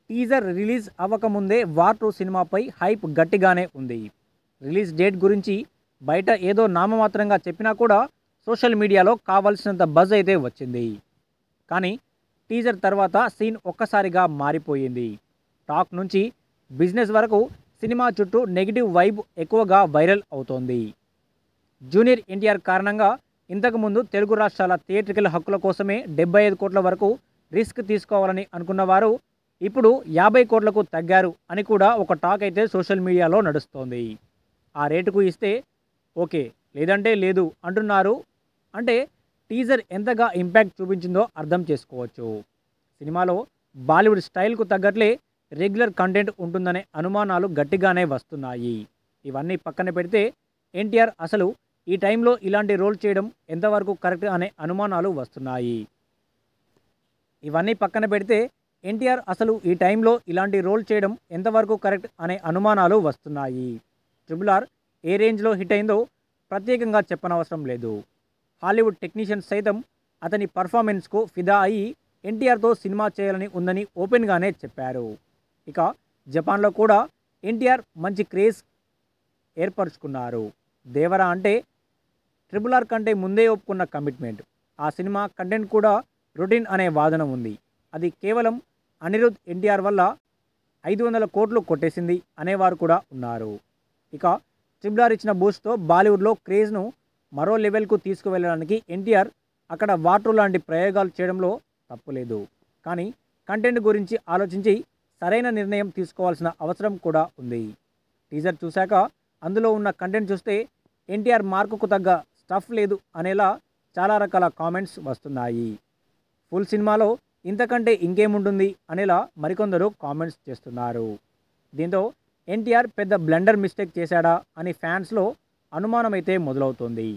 Teaser release అవ్వకముందే war 2 సినిమాపై hype గట్టిగానే ఉంది. రిలీజ్ డేట్ గురించి బయట ఏదో నామమాత్రంగా చెప్పినా కూడా సోషల్ మీడియాలో కావాల్సినంత బజ్ అయితే వచ్చింది. కానీ టీజర్ తర్వాత సీన్ ఒక్కసారిగా మారిపోయింది. టాక్ నుంచి బిజినెస్ వరకు సినిమా చుట్టూ నెగిటివ్ వైబ్ ఎక్కువగా వైరల్ అవుతోంది. జూనియర్ ఎన్టీఆర్ కారణంగా ఇంతకుముందు తెలుగు రాష్ట్రాల థియేట్రికల్ హక్కుల కోసమే 75 కోట్ల వరకు రిస్క్ తీసుకోవాలని అనుకున్నవారు ఇప్పుడు 50 కోట్లకు తగ్గారు అని కూడా ఒక టాక్ అయితే సోషల్ మీడియాలో నడుస్తోంది. ఆ రేటుకు ఇస్తే ఓకే, లేదంటే లేదు అంటున్నారు. అంటే టీజర్ ఎంతగా ఇంపాక్ట్ చూపించిందో అర్థం చేసుకోవచ్చు. సినిమాలో బాలీవుడ్ స్టైల్కు తగ్గట్లే రెగ్యులర్ కంటెంట్ ఉంటుందనే అనుమానాలు గట్టిగానే వస్తున్నాయి. ఇవన్నీ పక్కన పెడితే ఎన్టీఆర్ అసలు ఈ టైంలో ఇలాంటి రోల్ చేయడం ఎంతవరకు కరెక్ట్ అనే అనుమానాలు వస్తున్నాయి. ఇవన్నీ పక్కన పెడితే ఎన్టీఆర్ అసలు ఈ టైంలో ఇలాంటి రోల్ చేయడం ఎంతవరకు కరెక్ట్ అనే అనుమానాలు వస్తున్నాయి. ట్రిపుల్ ఆర్ ఏ రేంజ్లో హిట్ అయిందో ప్రత్యేకంగా చెప్పనవసరం లేదు. హాలీవుడ్ టెక్నీషియన్స్ సైతం అతని పర్ఫార్మెన్స్కు ఫిదా అయి ఎన్టీఆర్తో సినిమా చేయాలని ఉందని ఓపెన్గానే చెప్పారు. ఇక జపాన్లో కూడా ఎన్టీఆర్ మంచి క్రేజ్ ఏర్పరచుకున్నారు. దేవరా అంటే ట్రిపుల్ ఆర్ కంటే ముందే ఒప్పుకున్న కమిట్మెంట్. ఆ సినిమా కంటెంట్ కూడా రొటీన్ అనే వాదన ఉంది. అది కేవలం అనిరుద్ ఎన్టీఆర్ వల్ల 500 కోట్లు కొట్టేసింది అనేవారు కూడా ఉన్నారు. ఇక ట్రిపుల్ ఆర్ ఇచ్చిన బూస్ట్తో బాలీవుడ్లో క్రేజ్ను మరో లెవెల్కు తీసుకువెళ్ళడానికి ఎన్టీఆర్ అక్కడ వాటర్ లాంటి ప్రయోగాలు చేయడంలో తప్పులేదు. కానీ కంటెంట్ గురించి ఆలోచించి సరైన నిర్ణయం తీసుకోవాల్సిన అవసరం కూడా ఉంది. టీజర్ చూశాక అందులో ఉన్న కంటెంట్ చూస్తే ఎన్టీఆర్ మార్కుకు తగ్గ స్టఫ్ లేదు అనేలా చాలా రకాల కామెంట్స్ వస్తున్నాయి. ఫుల్ సినిమాలో ఇంతకంటే ఇంకేముంటుంది అనేలా మరికొందరు కామెంట్స్ చేస్తున్నారు. దీంతో ఎన్టీఆర్ పెద్ద బ్లండర్ మిస్టేక్ చేశాడా అని ఫ్యాన్స్లో అనుమానమైతే మొదలవుతోంది.